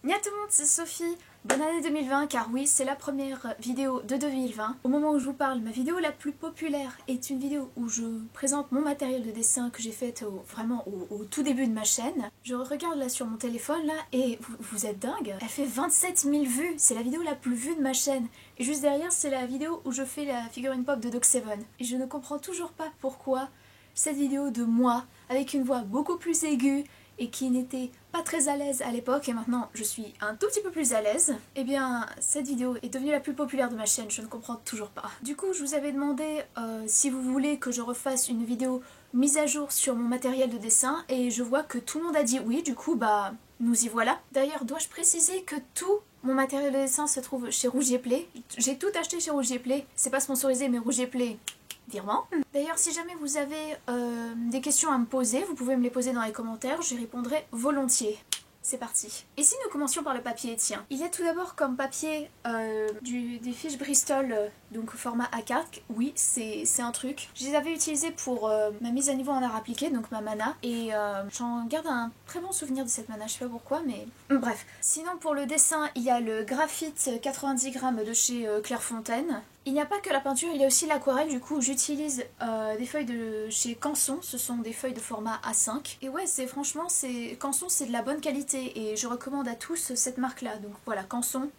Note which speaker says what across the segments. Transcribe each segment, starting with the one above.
Speaker 1: Bonjour tout le monde, c'est Sophie. Bonne année 2020 car oui, c'est la première vidéo de 2020. Au moment où je vous parle, ma vidéo la plus populaire est une vidéo où je présente mon matériel de dessin que j'ai fait vraiment au tout début de ma chaîne. Je regarde là sur mon téléphone là et vous êtes dingue, elle fait 27 000 vues. C'est la vidéo la plus vue de ma chaîne. Et juste derrière, c'est la vidéo où je fais la figurine pop de Doc7. Et je ne comprends toujours pas pourquoi cette vidéo de moi, avec une voix beaucoup plus aiguë, et qui n'était pas très à l'aise à l'époque, et maintenant je suis un tout petit peu plus à l'aise, et bien cette vidéo est devenue la plus populaire de ma chaîne, je ne comprends toujours pas. Du coup, je vous avais demandé si vous voulez que je refasse une vidéo mise à jour sur mon matériel de dessin, et je vois que tout le monde a dit oui, du coup bah nous y voilà. D'ailleurs, dois-je préciser que tout mon matériel de dessin se trouve chez Rougier Play. J'ai tout acheté chez Rougier Play, c'est pas sponsorisé mais Rougier Play... virement. D'ailleurs, si jamais vous avez des questions à me poser, vous pouvez me les poser dans les commentaires, j'y répondrai volontiers. C'est parti. Et si nous commencions par le papier, tiens. Il y a tout d'abord comme papier des fiches Bristol, donc format A4. Oui, c'est un truc. Je les avais utilisées pour ma mise à niveau en art appliqué, donc ma mana. Et j'en garde un très bon souvenir de cette mana, je sais pas pourquoi, mais... Bref. Sinon, pour le dessin, il y a le graphite 90 grammes de chez Clairefontaine. Il n'y a pas que la peinture, il y a aussi l'aquarelle, du coup j'utilise des feuilles de chez Canson, ce sont des feuilles de format A5. Et ouais, franchement, Canson c'est de la bonne qualité et je recommande à tous cette marque là. Donc voilà, Canson,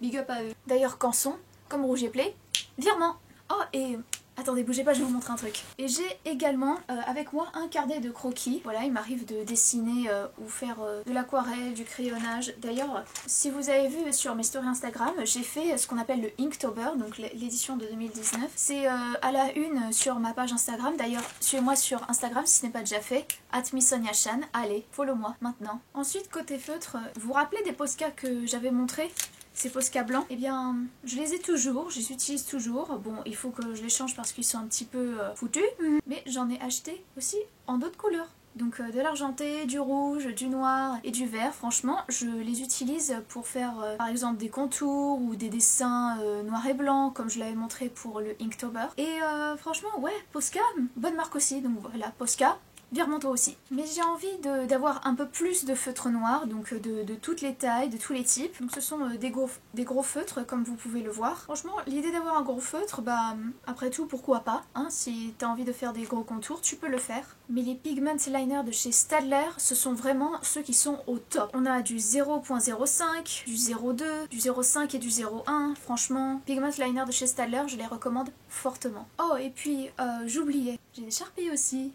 Speaker 1: big up à eux. D'ailleurs Canson, comme Rougier Play, virement. Oh et... attendez, bougez pas, je vais vous montrer un truc. Et j'ai également avec moi un carnet de croquis. Voilà, il m'arrive de dessiner ou faire de l'aquarelle, du crayonnage. D'ailleurs, si vous avez vu sur mes stories Instagram, j'ai fait ce qu'on appelle le Inktober, donc l'édition de 2019. C'est à la une sur ma page Instagram. D'ailleurs, suivez-moi sur Instagram si ce n'est pas déjà fait. @missoniachan. Allez, follow-moi maintenant. Ensuite, côté feutre, vous vous rappelez des Posca que j'avais montré? Ces Posca blancs, eh bien, je les ai toujours, je les utilise toujours. Bon, il faut que je les change parce qu'ils sont un petit peu foutus, mais j'en ai acheté aussi en d'autres couleurs. Donc de l'argenté, du rouge, du noir et du vert. Franchement, je les utilise pour faire par exemple des contours ou des dessins noir et blanc, comme je l'avais montré pour le Inktober. Et franchement, ouais, Posca, bonne marque aussi. Donc voilà, Posca. Virement toi aussi. Mais j'ai envie d'avoir un peu plus de feutres noirs, donc de toutes les tailles, de tous les types. Donc ce sont des gros feutres, comme vous pouvez le voir. Franchement, l'idée d'avoir un gros feutre, bah après tout, pourquoi pas, hein, si t'as envie de faire des gros contours, tu peux le faire. Mais les pigment liners de chez Staedtler, ce sont vraiment ceux qui sont au top. On a du 0.05, du 0.2, du 0.5 et du 0.1. Franchement, pigment liners de chez Staedtler, je les recommande fortement. Oh, et puis, j'oubliais, j'ai des Sharpies aussi.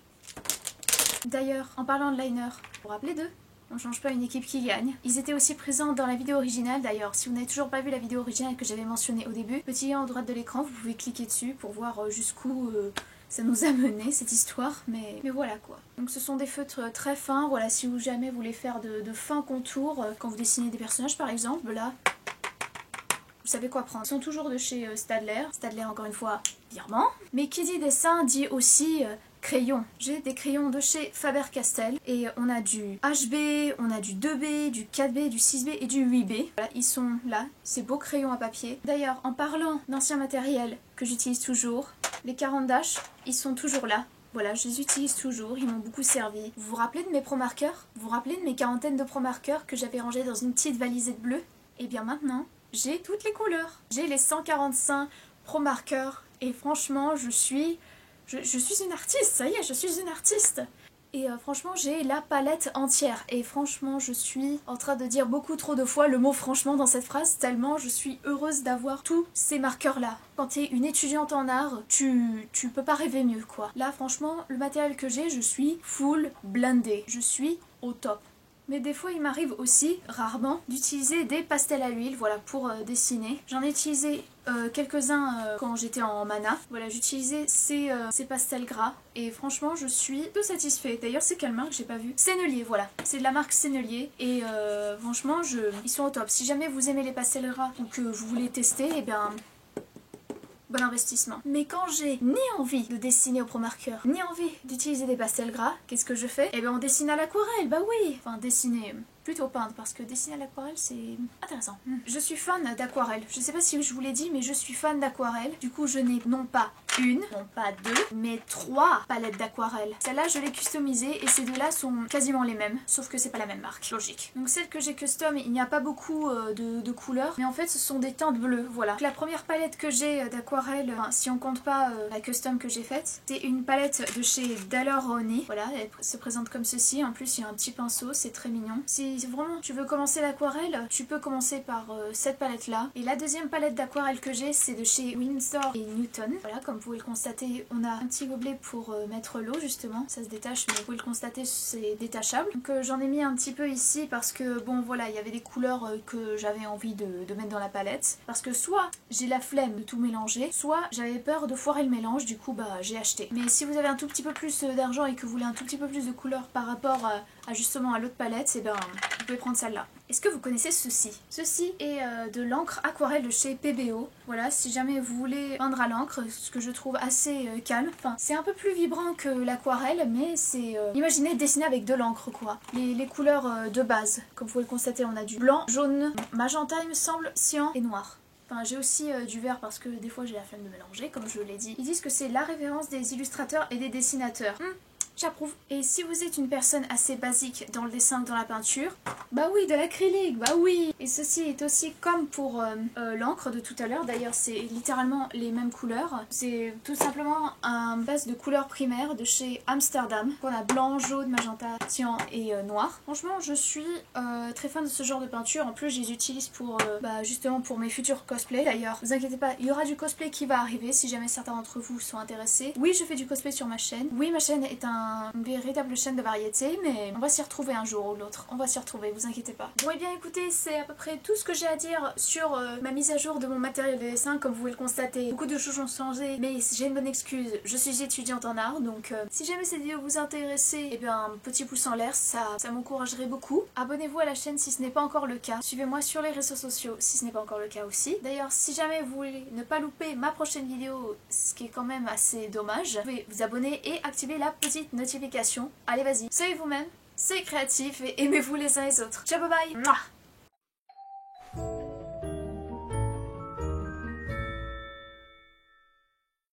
Speaker 1: D'ailleurs, en parlant de liner, vous vous rappelez d'eux? On change pas une équipe qui gagne. Ils étaient aussi présents dans la vidéo originale. D'ailleurs, si vous n'avez toujours pas vu la vidéo originale que j'avais mentionnée au début, petit lien à droite de l'écran, vous pouvez cliquer dessus pour voir jusqu'où ça nous a mené cette histoire. Mais voilà quoi. Donc ce sont des feutres très fins. Voilà, si vous jamais voulez faire de fins contours quand vous dessinez des personnages par exemple, là... vous savez quoi prendre. Ils sont toujours de chez Staedtler. Staedtler encore une fois, virement. Mais qui dit dessin dit aussi... crayon. J'ai des crayons de chez Faber-Castell et on a du HB, on a du 2B, du 4B, du 6B et du 8B. Voilà, ils sont là, ces beaux crayons à papier. D'ailleurs, en parlant d'ancien matériel que j'utilise toujours, les 40 Dash, ils sont toujours là. Voilà, je les utilise toujours, ils m'ont beaucoup servi. Vous vous rappelez de mes pro marqueurs? Vous vous rappelez de mes quarantaines de pro marqueurs que j'avais rangés dans une petite valisette bleue? Et bien maintenant, j'ai toutes les couleurs. J'ai les 145 pro marqueurs et franchement, je suis une artiste, ça y est, je suis une artiste. Et franchement, j'ai la palette entière. Et franchement, je suis en train de dire beaucoup trop de fois le mot franchement dans cette phrase, tellement je suis heureuse d'avoir tous ces marqueurs-là. Quand t'es une étudiante en art, tu peux pas rêver mieux, quoi. Là, franchement, le matériel que j'ai, je suis full blindée. Je suis au top. Mais des fois il m'arrive aussi, rarement, d'utiliser des pastels à l'huile, voilà, pour dessiner. J'en ai utilisé quelques-uns quand j'étais en mana. Voilà, j'utilisais ces pastels gras et franchement je suis tout satisfaite. D'ailleurs c'est quelle marque? J'ai pas vu. Sennelier, voilà. C'est de la marque Sennelier et franchement ils sont au top. Si jamais vous aimez les pastels gras ou que vous voulez tester, et bien... bon investissement. Mais quand j'ai ni envie de dessiner au pro marqueur, ni envie d'utiliser des pastels gras, qu'est-ce que je fais? Eh bien on dessine à l'aquarelle, bah oui. Enfin dessiner, plutôt peindre parce que dessiner à l'aquarelle c'est intéressant. Je suis fan d'aquarelle. Je sais pas si je vous l'ai dit mais je suis fan d'aquarelle. Du coup je n'ai non pas une, non pas deux, mais 3 palettes d'aquarelle. Celle-là je l'ai customisée et ces deux-là sont quasiment les mêmes, sauf que c'est pas la même marque, logique. Donc celle que j'ai custom, il n'y a pas beaucoup de couleurs, mais en fait ce sont des teintes bleues, voilà. Donc, la première palette que j'ai d'aquarelle, enfin, si on compte pas la custom que j'ai faite, c'est une palette de chez Daler-Rowney. Voilà, elle se présente comme ceci. En plus il y a un petit pinceau, c'est très mignon. Si vraiment tu veux commencer l'aquarelle, tu peux commencer par cette palette-là. Et la deuxième palette d'aquarelle que j'ai, c'est de chez Winsor & Newton. Voilà, comme vous pouvez le constater, on a un petit gobelet pour mettre l'eau justement. Ça se détache, mais vous pouvez le constater, c'est détachable. Donc j'en ai mis un petit peu ici parce que bon voilà, il y avait des couleurs que j'avais envie de mettre dans la palette. Parce que soit j'ai la flemme de tout mélanger, soit j'avais peur de foirer le mélange, du coup bah j'ai acheté. Mais si vous avez un tout petit peu plus d'argent et que vous voulez un tout petit peu plus de couleurs par rapport à justement à l'autre palette, et ben vous pouvez prendre celle-là. Est-ce que vous connaissez ceci? Ceci est de l'encre aquarelle de chez PBO. Voilà, si jamais vous voulez peindre à l'encre, ce que je trouve assez calme. Enfin, c'est un peu plus vibrant que l'aquarelle, mais c'est... imaginez dessiner avec de l'encre, quoi. Les couleurs de base. Comme vous pouvez le constater, on a du blanc, jaune, magenta, il me semble, cyan et noir. Enfin, j'ai aussi du vert parce que des fois j'ai la flemme de mélanger, comme je l'ai dit. Ils disent que c'est la référence des illustrateurs et des dessinateurs. J'approuve. Et si vous êtes une personne assez basique dans le dessin ou dans la peinture, bah oui, de l'acrylique, bah oui. Et ceci est aussi comme pour l'encre de tout à l'heure, d'ailleurs c'est littéralement les mêmes couleurs. C'est tout simplement un base de couleurs primaires de chez Amsterdam. On a blanc, jaune, magenta, cyan et noir. Franchement, je suis très fan de ce genre de peinture. En plus, je les utilise pour justement pour mes futurs cosplays. D'ailleurs, vous inquiétez pas, il y aura du cosplay qui va arriver si jamais certains d'entre vous sont intéressés. Oui, je fais du cosplay sur ma chaîne. Oui, ma chaîne est une véritable chaîne de variété, mais on va s'y retrouver un jour ou l'autre. On va s'y retrouver, vous inquiétez pas. Bon et bien écoutez, c'est à peu près tout ce que j'ai à dire sur ma mise à jour de mon matériel de dessin. Comme vous pouvez le constater, beaucoup de choses ont changé, mais j'ai une bonne excuse, je suis étudiante en art, donc si jamais cette vidéo vous intéresse, et bien un petit pouce en l'air, ça m'encouragerait beaucoup. Abonnez-vous à la chaîne si ce n'est pas encore le cas. Suivez-moi sur les réseaux sociaux si ce n'est pas encore le cas aussi. D'ailleurs, si jamais vous voulez ne pas louper ma prochaine vidéo, ce qui est quand même assez dommage, vous pouvez vous abonner et activer la petite notification. Allez, vas-y, soyez vous-même, soyez créatifs et aimez-vous les uns les autres. Ciao, bye bye. Mouah.